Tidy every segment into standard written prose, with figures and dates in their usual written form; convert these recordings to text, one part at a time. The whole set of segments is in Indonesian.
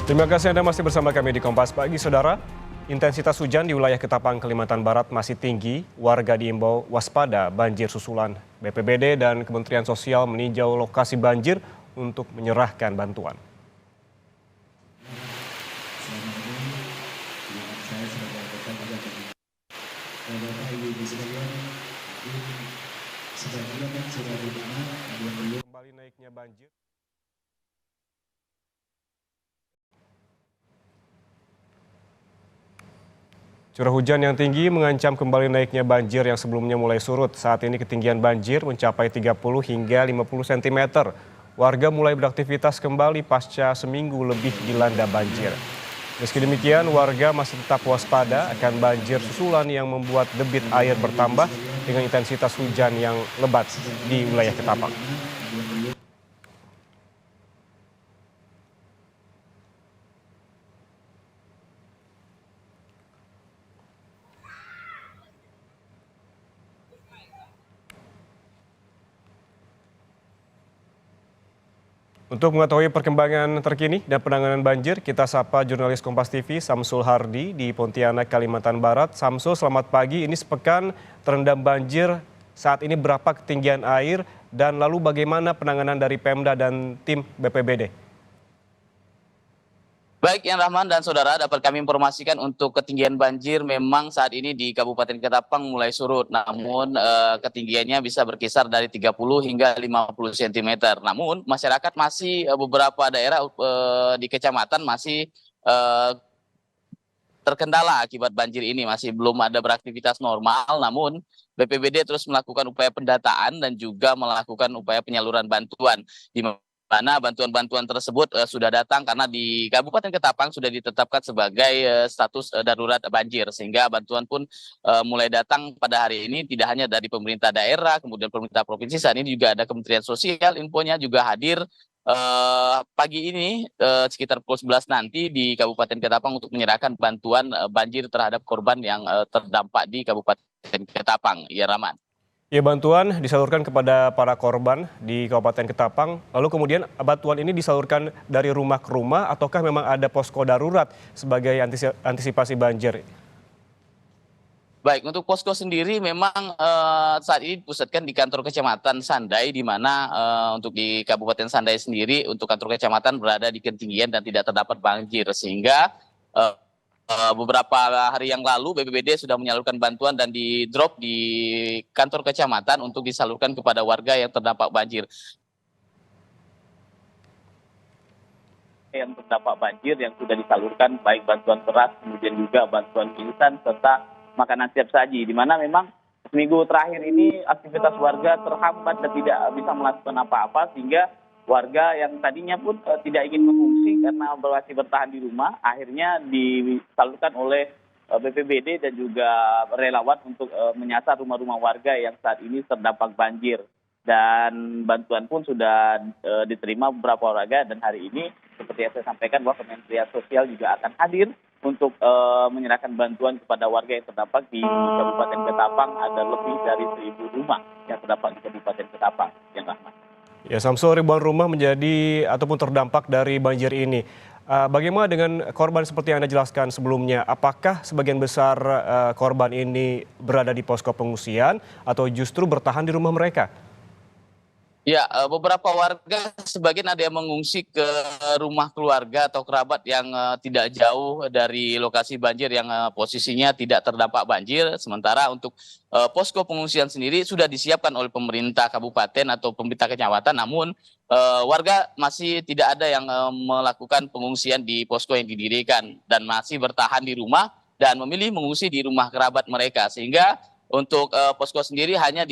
Terima kasih Anda masih bersama kami di Kompas Pagi, Saudara. Intensitas hujan di wilayah Ketapang, Kalimantan Barat masih tinggi. Warga diimbau waspada banjir susulan. BPBD dan Kementerian Sosial meninjau lokasi banjir untuk menyerahkan bantuan. Kembali naiknya banjir. Curah hujan yang tinggi mengancam kembali naiknya banjir yang sebelumnya mulai surut. Saat ini ketinggian banjir mencapai 30 hingga 50 cm. Warga mulai beraktivitas kembali pasca seminggu lebih dilanda banjir. Meski demikian, warga masih tetap waspada akan banjir susulan yang membuat debit air bertambah dengan intensitas hujan yang lebat di wilayah Ketapang. Untuk mengetahui perkembangan terkini dan penanganan banjir, kita sapa jurnalis Kompas TV Samsul Hardi di Pontianak, Kalimantan Barat. Samsul, selamat pagi. Ini sepekan terendam banjir. Saat ini berapa ketinggian air dan lalu bagaimana penanganan dari Pemda dan tim BPBD? Baik, Yan Rahman dan saudara, dapat kami informasikan untuk ketinggian banjir memang saat ini di Kabupaten Ketapang mulai surut. Namun ketinggiannya bisa berkisar dari 30 hingga 50 cm. Namun masyarakat masih beberapa daerah di kecamatan masih terkendala akibat banjir ini, masih belum ada beraktivitas normal. Namun BPBD terus melakukan upaya pendataan dan juga melakukan upaya penyaluran bantuan, di mana bantuan-bantuan tersebut sudah datang karena di Kabupaten Ketapang sudah ditetapkan sebagai status darurat banjir, sehingga bantuan pun mulai datang pada hari ini, tidak hanya dari pemerintah daerah, kemudian pemerintah provinsi. Saat ini juga ada Kementerian Sosial, infonya juga hadir pagi ini sekitar pukul 11 nanti di Kabupaten Ketapang untuk menyerahkan bantuan banjir terhadap korban yang terdampak di Kabupaten Ketapang. Ya, Rahman. Ya, bantuan disalurkan kepada para korban di Kabupaten Ketapang. Lalu kemudian bantuan ini disalurkan dari rumah ke rumah ataukah memang ada posko darurat sebagai antisipasi banjir? Baik, untuk posko sendiri memang saat ini dipusatkan di kantor kecamatan Sandai, di mana untuk di Kabupaten Sandai sendiri untuk kantor kecamatan berada di ketinggian dan tidak terdapat banjir, sehingga beberapa hari yang lalu BPBD sudah menyalurkan bantuan dan di drop di kantor kecamatan untuk disalurkan kepada warga yang terdampak banjir. Yang terdampak banjir yang sudah disalurkan baik bantuan beras, kemudian juga bantuan instan serta makanan siap saji, di mana memang seminggu terakhir ini aktivitas warga terhambat dan tidak bisa melakukan apa-apa, sehingga warga yang tadinya pun tidak ingin mengungsi karena masih bertahan di rumah, akhirnya disalurkan oleh BPBD dan juga relawan untuk menyasar rumah-rumah warga yang saat ini terdampak banjir. Dan bantuan pun sudah diterima beberapa warga, dan hari ini seperti yang saya sampaikan bahwa Kementerian Sosial juga akan hadir untuk menyerahkan bantuan kepada warga yang terdampak di Kabupaten Ketapang. Ada lebih dari 1.000 rumah yang terdampak di Kabupaten Ketapang. Yang Rahman. Ya, Samsul, ribuan rumah menjadi ataupun terdampak dari banjir ini. Bagaimana dengan korban seperti yang Anda jelaskan sebelumnya? Apakah sebagian besar korban ini berada di posko pengungsian atau justru bertahan di rumah mereka? Ya, beberapa warga sebagian ada yang mengungsi ke rumah keluarga atau kerabat yang tidak jauh dari lokasi banjir yang posisinya tidak terdampak banjir. Sementara untuk posko pengungsian sendiri sudah disiapkan oleh pemerintah kabupaten atau pemerintah kecamatan, namun warga masih tidak ada yang melakukan pengungsian di posko yang didirikan dan masih bertahan di rumah dan memilih mengungsi di rumah kerabat mereka, sehingga untuk posko sendiri hanya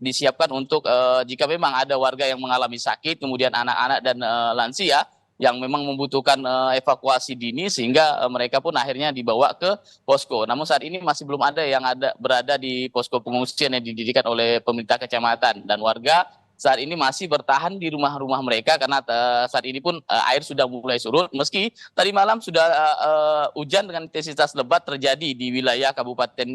disiapkan untuk jika memang ada warga yang mengalami sakit, kemudian anak-anak dan lansia yang memang membutuhkan evakuasi dini, sehingga mereka pun akhirnya dibawa ke posko. Namun saat ini masih belum ada yang berada di posko pengungsian yang didirikan oleh pemerintah kecamatan, dan warga saat ini masih bertahan di rumah-rumah mereka karena saat ini pun air sudah mulai surut, meski tadi malam sudah hujan dengan intensitas lebat terjadi di wilayah Kabupaten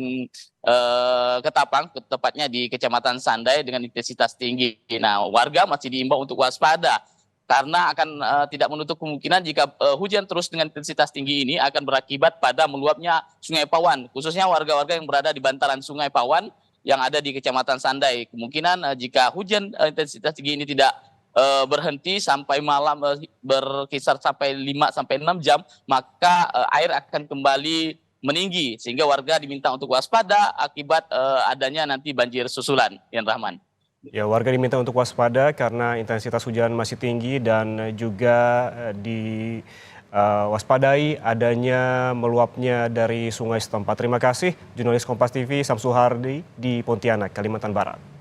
Ketapang, tepatnya di Kecamatan Sandai dengan intensitas tinggi. Nah, warga masih diimbau untuk waspada karena akan tidak menutup kemungkinan jika hujan terus dengan intensitas tinggi ini akan berakibat pada meluapnya Sungai Pawan, khususnya warga-warga yang berada di bantaran Sungai Pawan yang ada di Kecamatan Sandai. Kemungkinan jika hujan intensitas tinggi ini tidak berhenti sampai malam berkisar sampai 5 sampai 6 jam, maka air akan kembali meninggi sehingga warga diminta untuk waspada akibat adanya nanti banjir susulan, Yan Rahman. Ya, warga diminta untuk waspada karena intensitas hujan masih tinggi dan juga diwaspadai adanya meluapnya dari sungai setempat. Terima kasih jurnalis Kompas TV Samsu Hardi di Pontianak, Kalimantan Barat.